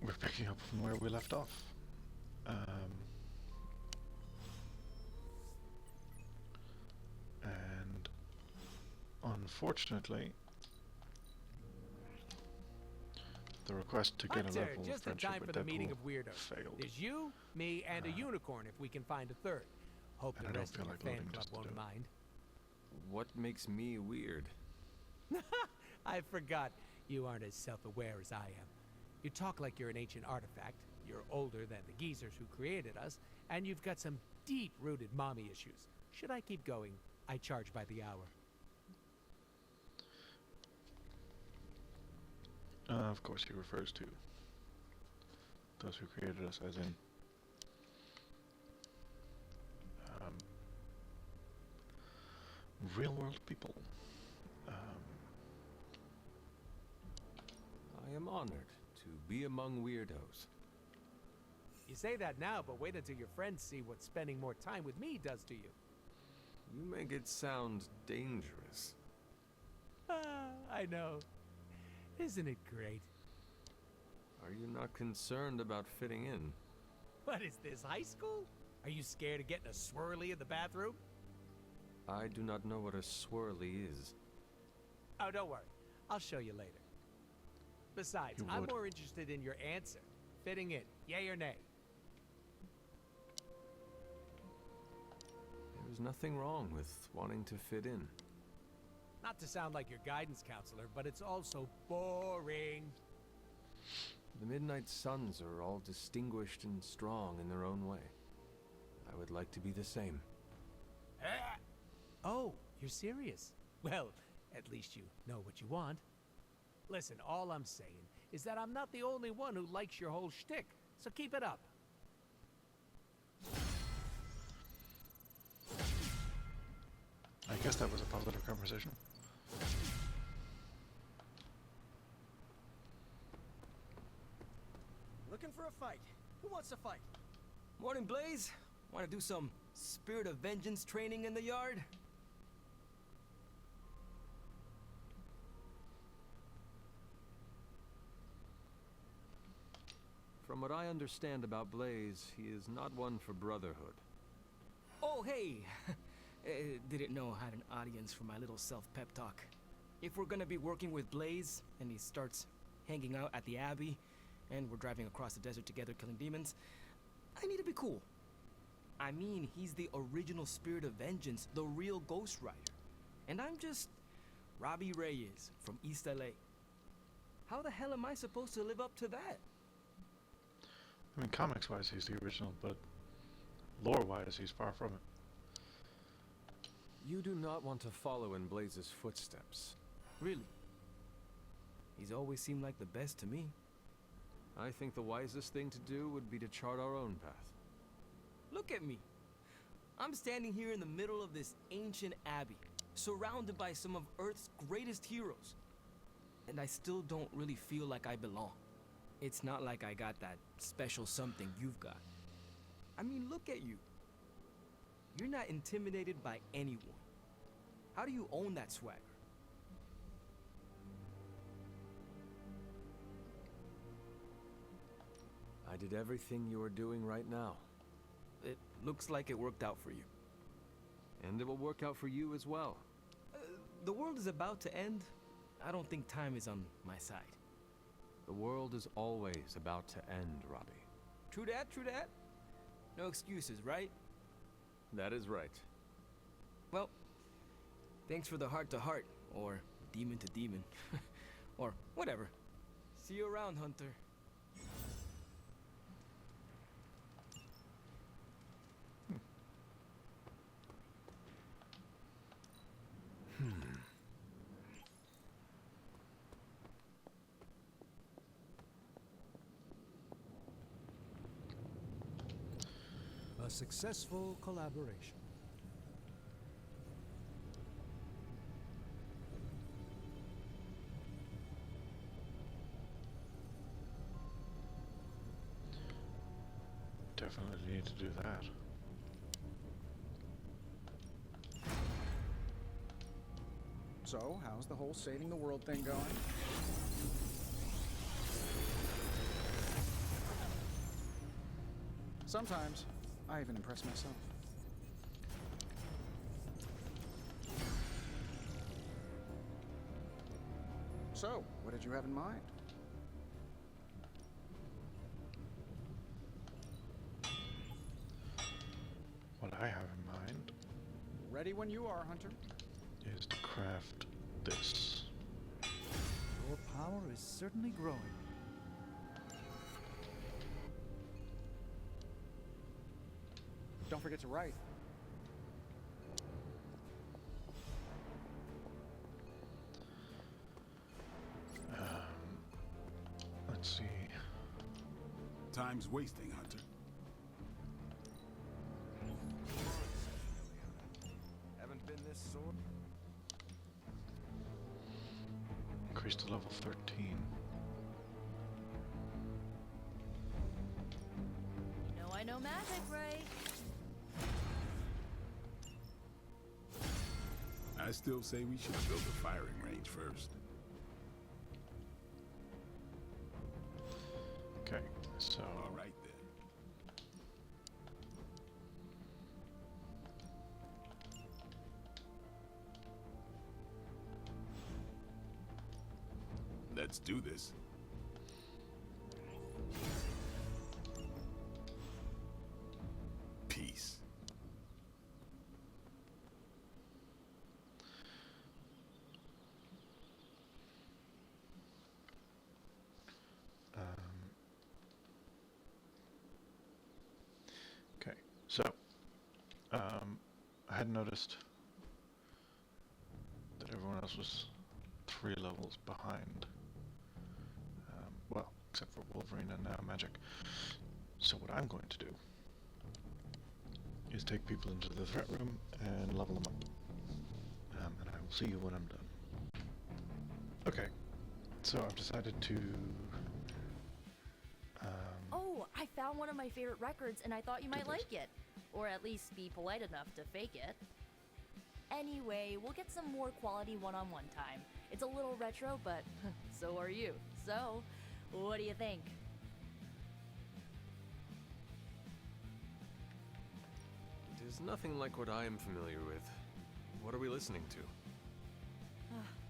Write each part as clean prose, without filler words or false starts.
we're picking up from where we left off. And unfortunately, the request to get a Hunter, level of just in friendship time with for the meeting Deadpool of weirdos. failed. There's you, me, and a unicorn if we can find a third. Hope And the I don't rest of feel your like fan loading club just to do won't it. mind. What makes me weird? I forgot you aren't as self-aware as I am. You talk like you're an ancient artifact, you're older than the geezers who created us, and you've got some deep-rooted mommy issues. Should I keep going? I charge by the hour. Of course, he refers to those who created us, as in real-world people. I am honored to be among weirdos. You say that now, but wait until your friends see what spending more time with me does to you. You make it sound dangerous. I know. Isn't it great? Are you not concerned about fitting in? What is this, high school? Are you scared of getting a swirly in the bathroom? I do not know what a swirly is. Oh, don't worry. I'll show you later. Besides, You I'm would. more interested in your answer. Fitting in, yay or nay? There's nothing wrong with wanting to fit in. Not to sound like your guidance counselor, but it's also boring. The Midnight Suns are all distinguished and strong in their own way. I would like to be the same. Oh, you're serious? Well, at least you know what you want. Listen, all I'm saying is that I'm not the only one who likes your whole shtick, so keep it up. I guess that was a positive conversation. Looking for a fight. Who wants to fight? Morning, Blaze. Want to do some Spirit of Vengeance training in the yard? From what I understand about Blaze, he is not one for brotherhood. Oh, hey. Didn't know I had an audience for my little self-pep talk. If we're gonna be working with Blaze, and he starts hanging out at the Abbey, and we're driving across the desert together killing demons, I need to be cool. I mean, he's the original Spirit of Vengeance, the real Ghost Rider. And I'm just Robbie Reyes from East LA. How the hell am I supposed to live up to that? I mean, comics-wise, he's the original, but lore-wise, he's far from it. You do not want to follow in Blaze's footsteps. Really? He's always seemed like the best to me. I think the wisest thing to do would be to chart our own path. Look at me. I'm standing here in the middle of this ancient abbey, surrounded by some of Earth's greatest heroes. And I still don't really feel like I belong. It's not like I got that special something you've got. I mean, look at you. You're not intimidated by anyone. How do you own that swagger? I did everything you are doing right now. It looks like it worked out for you. And it will work out for you as well. The world is about to end. I don't think time is on my side. The world is always about to end, Robbie. True that, true that. No excuses, right? That is right. Well, thanks for the heart-to-heart, or demon-to-demon, or whatever. See you around, Hunter. A successful collaboration. Definitely need to do that. So, how's the whole saving the world thing going? Sometimes, I even impress myself. So, what did you have in mind? What I have in mind Ready when you are, Hunter. is to craft this. Your power is certainly growing. Don't forget to write. Let's see. Time's wasting, Hunter. Haven't been this sore. Increase to level 13. You know I know magic, right? I still say we should build a firing range first. Okay, so All right then. Let's do this. Peace. okay, so I had noticed that everyone else was 3 levels behind. Well, except for Wolverine and now Magic. So what I'm going to do is take people into the threat room and level them up. And I will see you when I'm done. Okay, so I've decided to... Oh, I found one of my favorite records and I thought you might this. like it. Or at least be polite enough to fake it. Anyway, we'll get some more quality one-on-one time. It's a little retro, but so are you. So, what do you think? It is nothing like what I am familiar with. What are we listening to?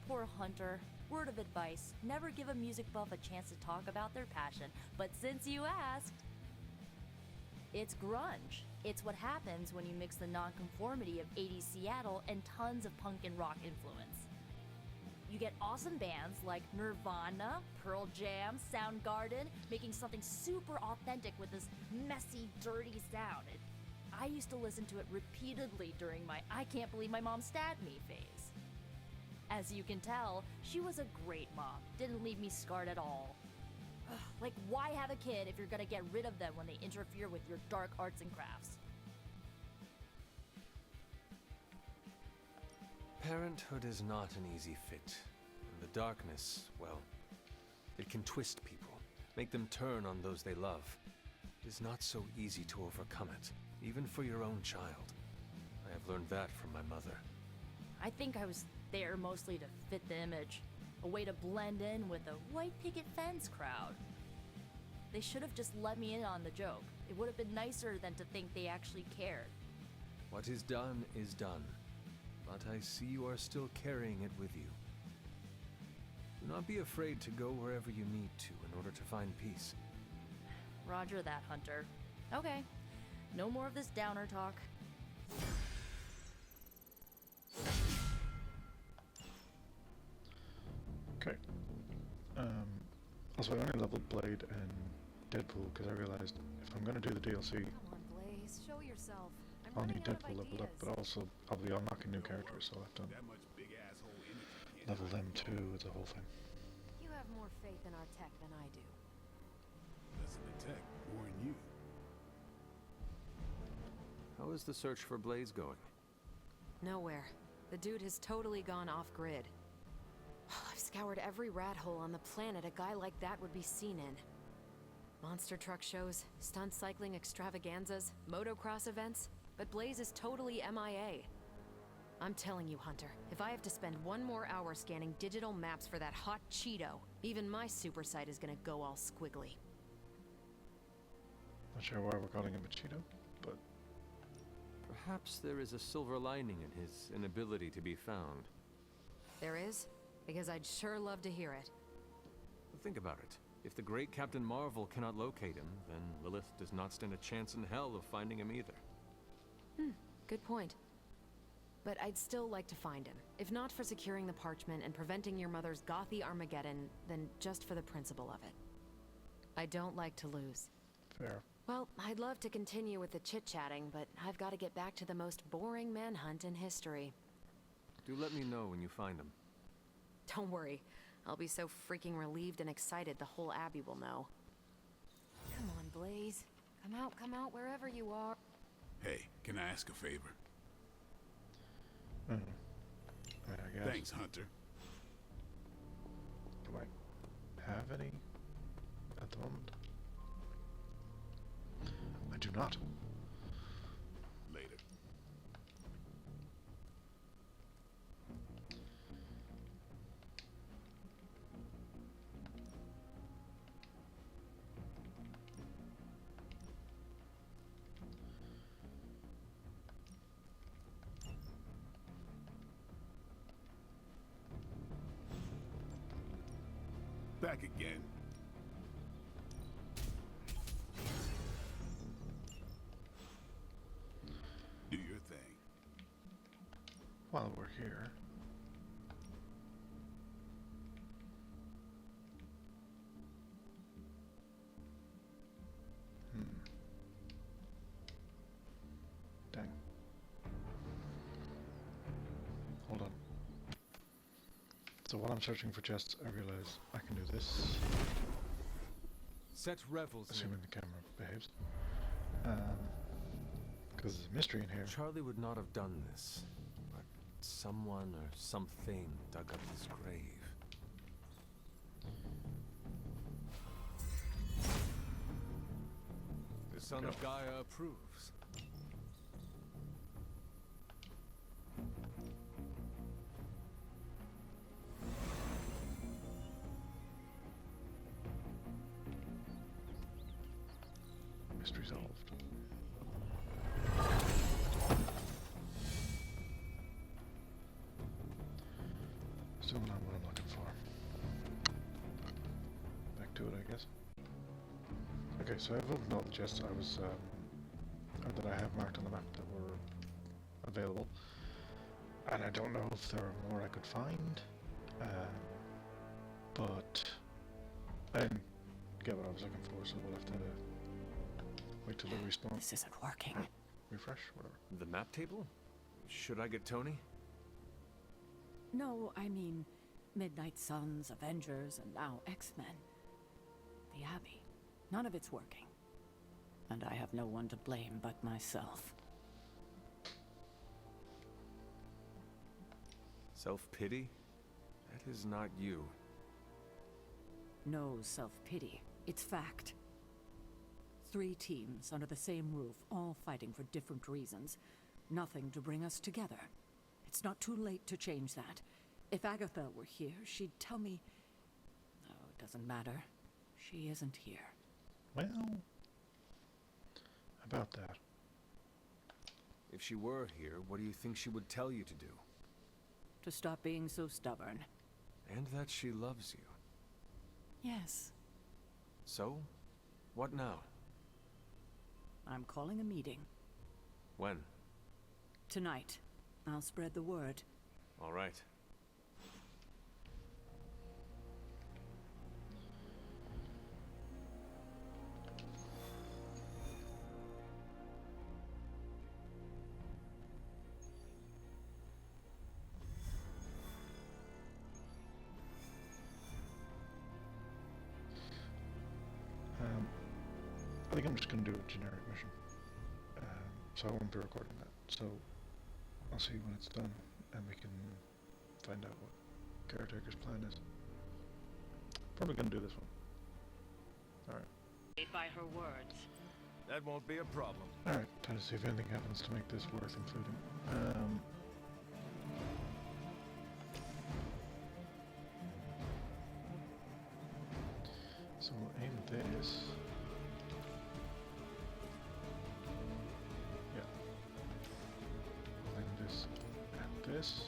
Poor Hunter. Word of advice, never give a music buff a chance to talk about their passion, but since you asked... It's grunge. It's what happens when you mix the nonconformity of 80s Seattle and tons of punk and rock influence. You get awesome bands like Nirvana, Pearl Jam, Soundgarden, making something super authentic with this messy, dirty sound. I used to listen to it repeatedly during my I can't believe my mom stabbed me phase. As you can tell, she was a great mom, didn't leave me scarred at all. Ugh, like, why have a kid if you're gonna get rid of them when they interfere with your dark arts and crafts? Parenthood is not an easy fit. And the darkness, well, it can twist people, make them turn on those they love. It is not so easy to overcome it, even for your own child. I have learned that from my mother. I think I was there mostly to fit the image. A way to blend in with the white picket fence crowd. They should have just let me in on the joke. It would have been nicer than to think they actually cared. What is done is done. But I see you are still carrying it with you. Do not be afraid to go wherever you need to in order to find peace. Roger that, Hunter. Okay, no more of this downer talk. Okay. Also, I only leveled Blade and Deadpool because I realized if I'm going to do the DLC, Come on, Blaze, show yourself. I'm I'll running need out of Deadpool leveled up, ideas. but also I'll be unlocking new characters, so I'll have to That much big asshole energy can't level hurt them you. too. It's a whole thing. You have more faith in our tech than I do. Less in the tech, more in you. How is the search for Blaze going? Nowhere. The dude has totally gone off-grid. I've scoured every rat hole on the planet a guy like that would be seen in. Monster truck shows, stunt cycling extravaganzas, motocross events, but Blaze is totally MIA. I'm telling you, Hunter, if I have to spend one more hour scanning digital maps for that hot Cheeto, even my super sight is gonna go all squiggly. Not sure why we're calling him a Cheeto, but Perhaps there is a silver lining in his inability to be found. There is? Because I'd sure love to hear it. Think about it. If the great Captain Marvel cannot locate him, then Lilith does not stand a chance in hell of finding him either. Good point. But I'd still like to find him. If not for securing the parchment and preventing your mother's gothy Armageddon, then just for the principle of it. I don't like to lose. fair. Well, I'd love to continue with the chit-chatting, but I've got to get back to the most boring manhunt in history. Do let me know when you find him. Don't worry. I'll be so freaking relieved and excited the whole Abbey will know. Come on, Blaze. Come out wherever you are. Hey, can I ask a favor? I mean, I guess. Thanks, Hunter. Do I have any at the moment? I do not. Later. Back again. Do your thing. While we're here. Dang. Hold on. So while I'm searching for chests, I realize I can do this, Set revels. assuming the camera behaves. Because there's a mystery in here. Charlie would not have done this, but someone or something dug up his grave. The son of Gaia approves. Mystery solved. Still not what I'm looking for. Back to it, I guess. Okay, so I've opened all the chests I was, or that I have marked on the map that were available. And I don't know if there are more I could find, but I didn't get what I was looking for, so we'll have to wait till they respawn. This isn't working. Refresh, whatever. The map table? Should I get Tony? No, I mean Midnight Suns, Avengers, and now X-Men. The Abbey. None of it's working. And I have no one to blame but myself. Self-pity? That is not you. No self-pity. It's fact. 3 teams under the same roof, all fighting for different reasons. Nothing to bring us together. It's not too late to change that. If Agatha were here, she'd tell me... No, it doesn't matter. She isn't here. Well, about that. If she were here, what do you think she would tell you to do? To stop being so stubborn. And that she loves you. Yes. So, what now? I'm calling a meeting. When? Tonight. I'll spread the word. All right. I think I'm just going to do a generic mission. So I won't be recording that. So I'll see when it's done, and we can find out what Caretaker's plan is. Probably going to do this one. Alright. By her words. That won't be a problem. Alright, time to see if anything happens to make this worth including. So we'll aim this. this.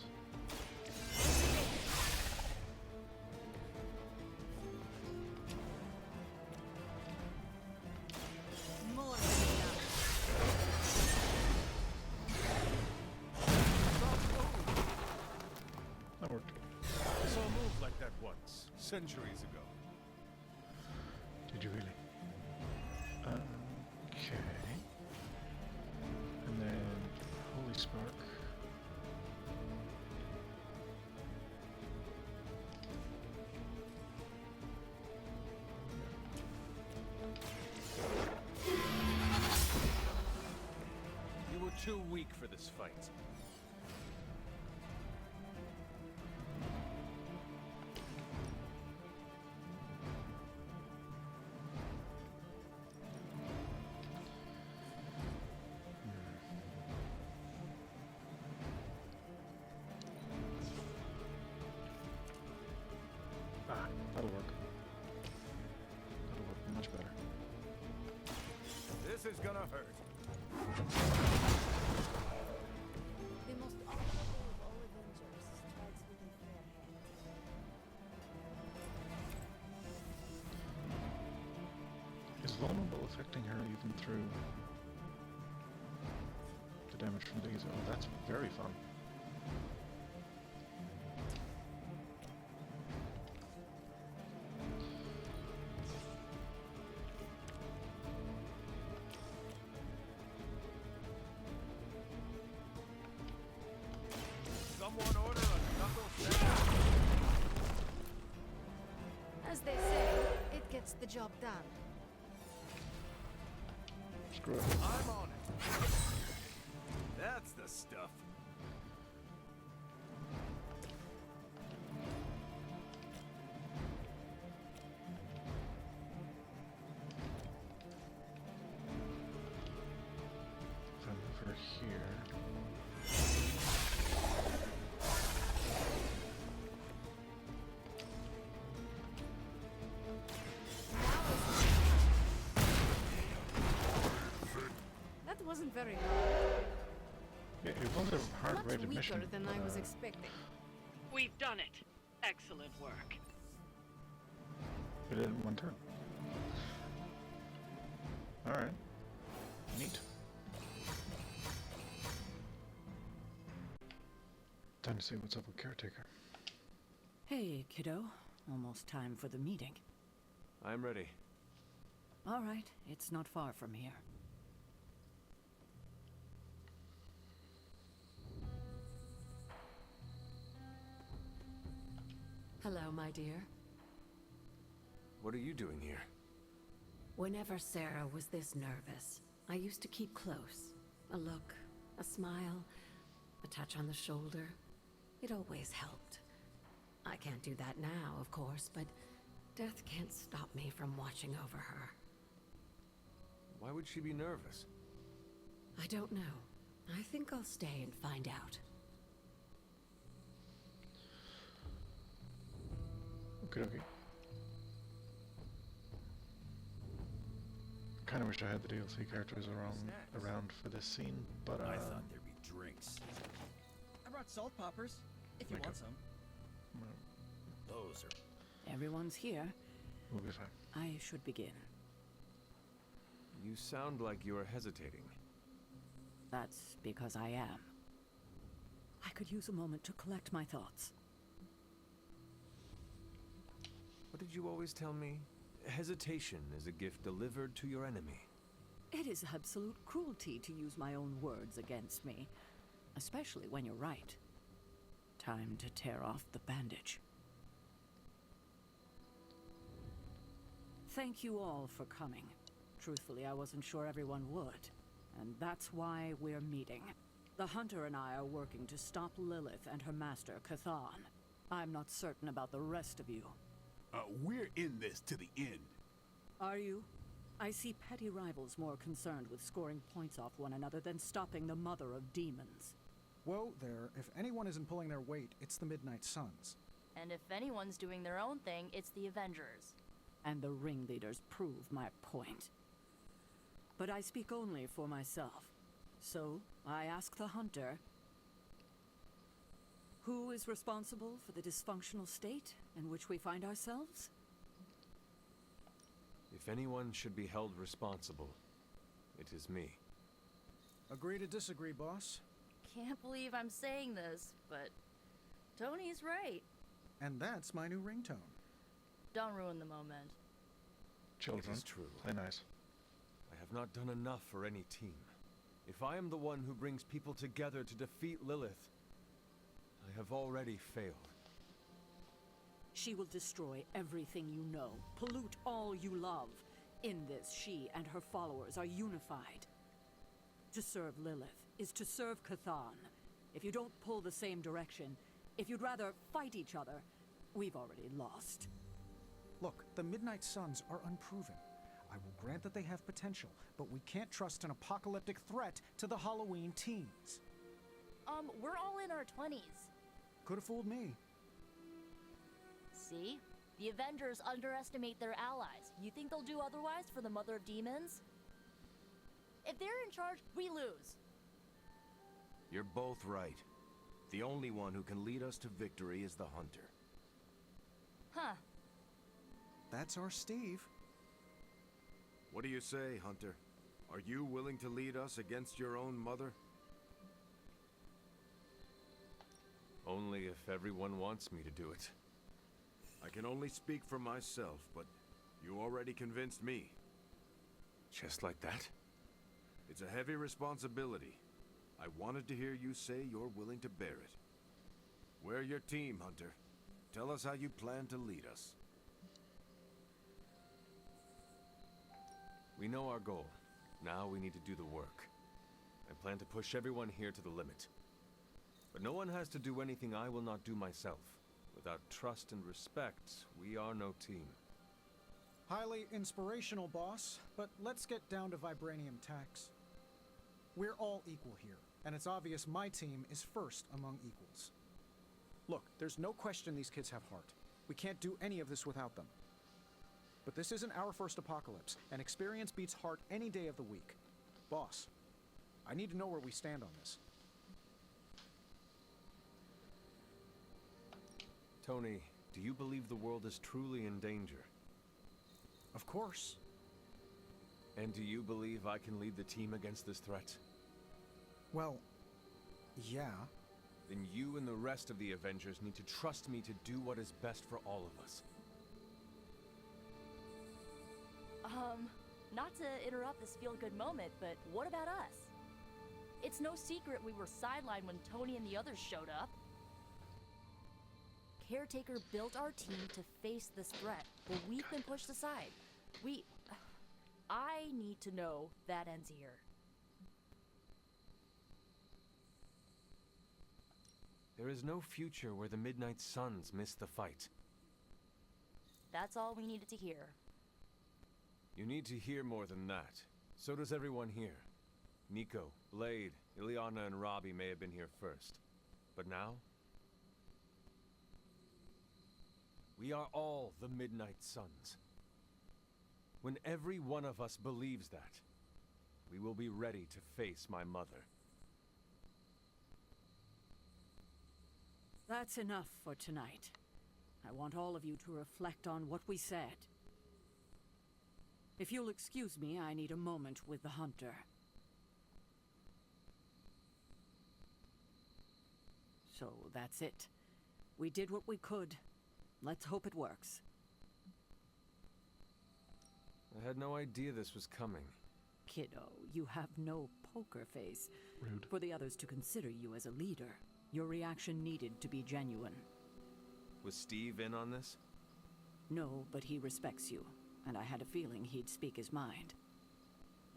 More than enough. That worked. I saw a move like that once, centuries ago. Did you really? Okay. And then Holy Spark. You were too weak for this fight. Ah, that'll work. That'll work much better. This is gonna hurt. The most honorable of all Avengers strikes with a fair hand. Is vulnerable affecting her even through the damage from these? Oh, that's very fun. Someone order a knuckle sandwich. As they say, it gets the job done. Screw it. I'm on it. That's the stuff. If I move her here. That wasn't very hard. Yeah, it was a hard Much rated weaker mission. than but, I was expecting. We've done it. Excellent work. we did it in one turn. Alright. Neat. Time to see what's up with Caretaker. Hey, kiddo. Almost time for the meeting. I'm ready. All right, it's not far from here. Hello, my dear. What are you doing here? Whenever Sarah was this nervous, I used to keep close. A look, a smile, a touch on the shoulder. It always helped. I can't do that now, of course, but death can't stop me from watching over her. Why would she be nervous? I don't know. I think I'll stay and find out. Okay, okay. Kinda wish I had the DLC characters around for this scene, but I thought there'd be drinks. I brought salt poppers, if you Make want up. some. Those are... Everyone's here. we'll be fine. I should begin. You sound like you're hesitating. That's because I am. I could use a moment to collect my thoughts. What did you always tell me? Hesitation is a gift delivered to your enemy. It is absolute cruelty to use my own words against me, especially when you're right. Time to tear off the bandage. Thank you all for coming. Truthfully, I wasn't sure everyone would, and that's why we're meeting. The Hunter and I are working to stop Lilith and her master, Cathan. I'm not certain about the rest of you. We're in this to the end. Are you? I see petty rivals more concerned with scoring points off one another than stopping the mother of demons. Whoa there, if anyone isn't pulling their weight, it's the Midnight Suns. And if anyone's doing their own thing, it's the Avengers. And the ringleaders prove my point. But I speak only for myself. So, I ask the Hunter, Who is responsible for the dysfunctional state in which we find ourselves? If anyone should be held responsible, it is me. Agree to disagree, boss. Can't believe I'm saying this, but Tony's right. And that's my new ringtone. Don't ruin the moment. Children, It is true. play nice. I have not done enough for any team. If I am the one who brings people together to defeat Lilith, I have already failed. She will destroy everything you know, pollute all you love. In this, she and her followers are unified. To serve Lilith is to serve Cthon. If you don't pull the same direction, if you'd rather fight each other, we've already lost. Look, the Midnight Suns are unproven. I will grant that they have potential, but we can't trust an apocalyptic threat to the Halloween teens. We're all in our 20s. Could have fooled me. See? The Avengers underestimate their allies. You think they'll do otherwise for the Mother of Demons? If they're in charge, we lose. You're both right. The only one who can lead us to victory is the Hunter. Huh. That's our Steve. What do you say, Hunter? Are you willing to lead us against your own mother? Only if everyone wants me to do it. I can only speak for myself, but you already convinced me. Just like that? It's a heavy responsibility. I wanted to hear you say you're willing to bear it. We're your team, Hunter. Tell us how you plan to lead us. We know our goal. Now we need to do the work. I plan to push everyone here to the limit. But no one has to do anything I will not do myself. Without trust and respect, we are no team. Highly inspirational, boss, but let's get down to vibranium tax. We're all equal here, and it's obvious my team is first among equals. Look, there's no question these kids have heart. We can't do any of this without them. But this isn't our first apocalypse, and experience beats heart any day of the week. Boss, I need to know where we stand on this. Tony, do you believe the world is truly in danger? Of course. And do you believe I can lead the team against this threat? Well, yeah. Then you and the rest of the Avengers need to trust me to do what is best for all of us. Not to interrupt this feel-good moment, but what about us? It's no secret we were sidelined when Tony and the others showed up. Caretaker built our team to face this threat, but we've been pushed aside. I need to know that ends here. There is no future where the Midnight Suns miss the fight. That's all we needed to hear. You need to hear more than that. So does everyone here. Nico, Blade, Ileana, and Robbie may have been here first. But now? We are all the Midnight Suns. When every one of us believes that, we will be ready to face my mother. That's enough for tonight. I want all of you to reflect on what we said. If you'll excuse me, I need a moment with the Hunter. So that's it. We did what we could. Let's hope it works. I had no idea this was coming. Kiddo, you have no poker face. Rude. For the others to consider you as a leader, your reaction needed to be genuine. Was Steve in on this? No, but he respects you, and I had a feeling he'd speak his mind.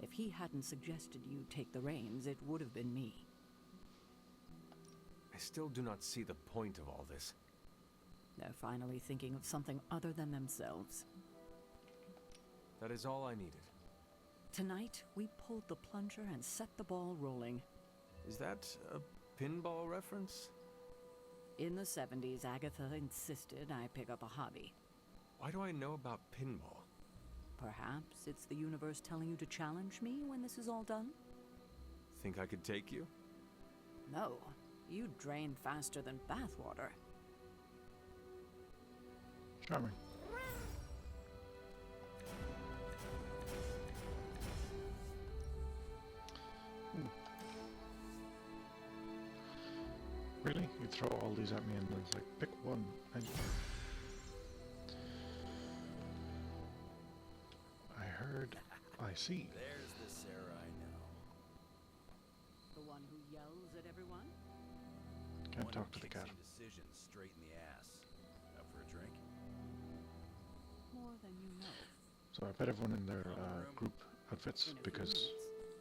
If he hadn't suggested you take the reins, it would have been me. I still do not see the point of all this. They're finally thinking of something other than themselves. That is all I needed. Tonight, we pulled the plunger and set the ball rolling. Is that a pinball reference? In the 70s, Agatha insisted I pick up a hobby. Why do I know about pinball? Perhaps it's the universe telling you to challenge me when this is all done? Think I could take you? No. You drain faster than bathwater. Charming. Ooh. Really? You throw all these at me and it's like, pick one. I heard, I see. There's the Sarah I know. The one who yells at everyone? Can't talk to the cat. Decisions straight in the ass. Up for a drink? More than you know. So I put everyone in their group outfits because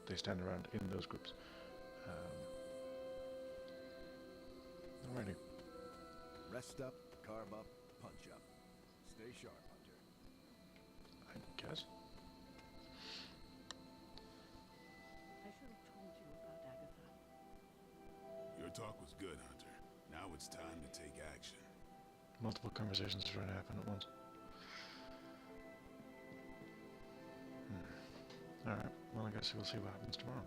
they stand around in those groups. Alrighty. Rest up, carve up, punch up. Stay sharp, Hunter. I guess. I should have told you about Agatha. Your talk was good, Hunter. Now it's time to take action. Multiple conversations are trying to happen at once. Alright, well I guess we'll see what happens tomorrow.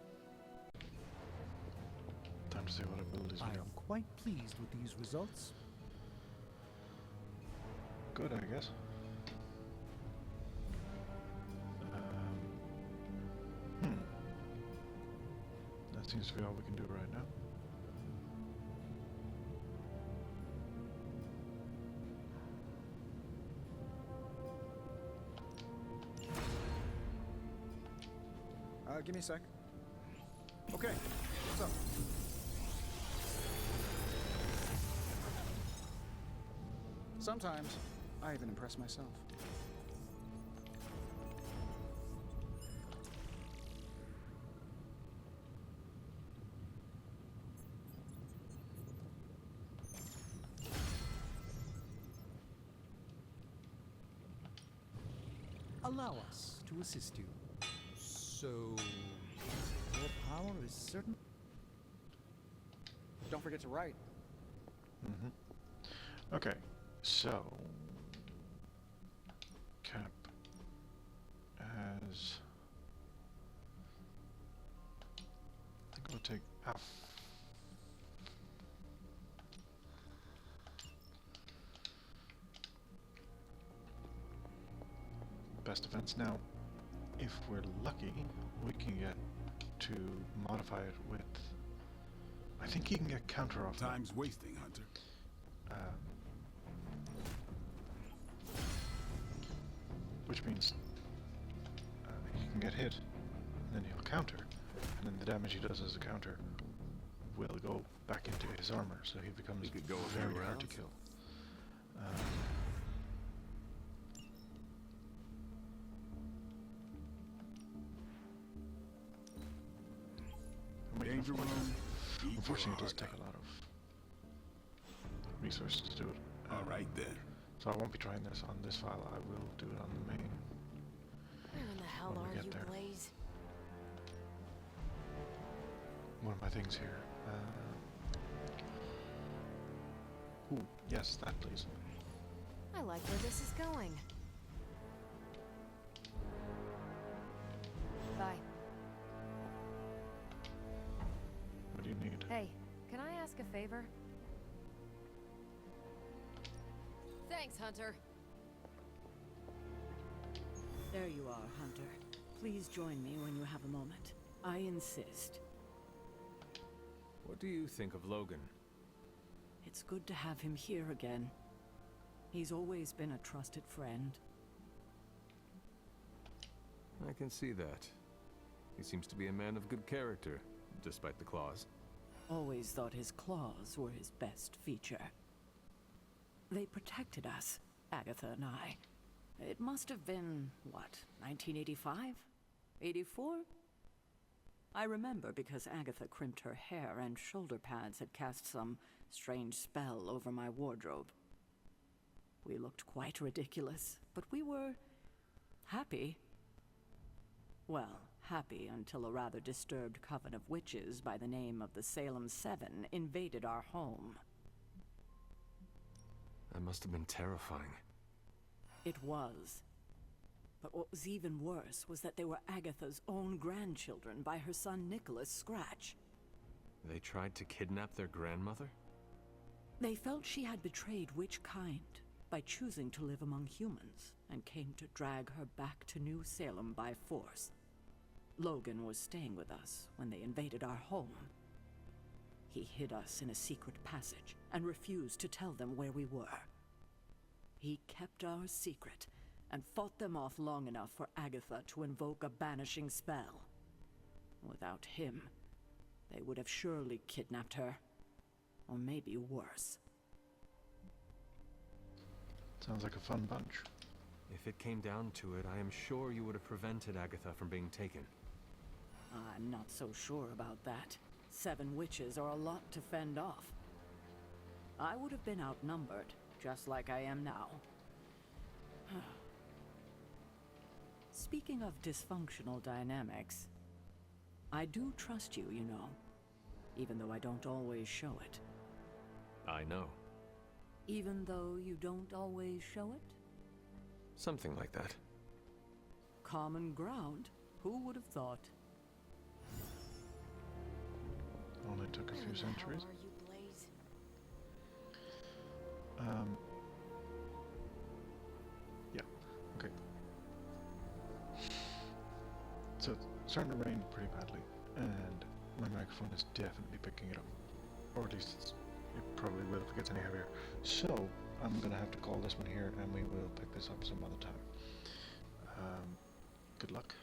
Time to see what abilities we I got. am quite pleased with these results. Good, I guess. That seems to be all we can do right now. Give me a sec. Okay, what's up? Sometimes, I even impress myself. Allow us to assist you. So... Your power is certain. Don't forget to write. Okay, so... Cap as... I think I'll take F. Best defense. Now, if we're lucky, we can get to modify it with... I think you can get counter off that. Time's wasting, Hunter. Which means he can get hit, and then he'll counter, and then the damage he does as a counter will go back into his armor, so he becomes He could go a few very hard to rounds. kill. I'm waiting Danger for- room. Eat Unfortunately, it your does take heart a lot of resources to do it. out. All right then. So I won't be trying this on this file. I will do it on the main. Where in the hell When we are get you, there. Blaze? One of my things here. Ooh, yes, that please. I like where this is going. Bye. What do you need? Hey, can I ask a favor? Thanks, Hunter. There you are, Hunter. Please join me when you have a moment. I insist. What do you think of Logan? It's good to have him here again. He's always been a trusted friend. I can see that. He seems to be a man of good character, despite the claws. Always thought his claws were his best feature. They protected us, Agatha and I. It must have been, what, 1985? 84? I remember because Agatha crimped her hair and shoulder pads had cast some strange spell over my wardrobe. We looked quite ridiculous, but we were happy. Well, happy until a rather disturbed coven of witches by the name of the Salem Seven invaded our home. That must have been terrifying. It was. But what was even worse was that they were Agatha's own grandchildren by her son Nicholas Scratch. They tried to kidnap their grandmother? They felt she had betrayed which kind by choosing to live among humans, and came to drag her back to New Salem by force. Logan was staying with us when they invaded our home. He hid us in a secret passage and refused to tell them where we were. He kept our secret and fought them off long enough for Agatha to invoke a banishing spell. Without him, they would have surely kidnapped her. Or maybe worse. Sounds like a fun bunch. If it came down to it, I am sure you would have prevented Agatha from being taken. I'm not so sure about that. 7 witches are a lot to fend off. I would have been outnumbered, just like I am now. Speaking of dysfunctional dynamics, I do trust you, you know, even though I don't always show it. I know. Even though you don't always show it? Something like that. Common ground. Who would have thought? Only took a few centuries. Where are you, Blaze? Yeah, okay. So it's starting to rain pretty badly, and my microphone is definitely picking it up. Or at least it probably will if it gets any heavier. So I'm gonna have to call this one here, and we will pick this up some other time. Good luck.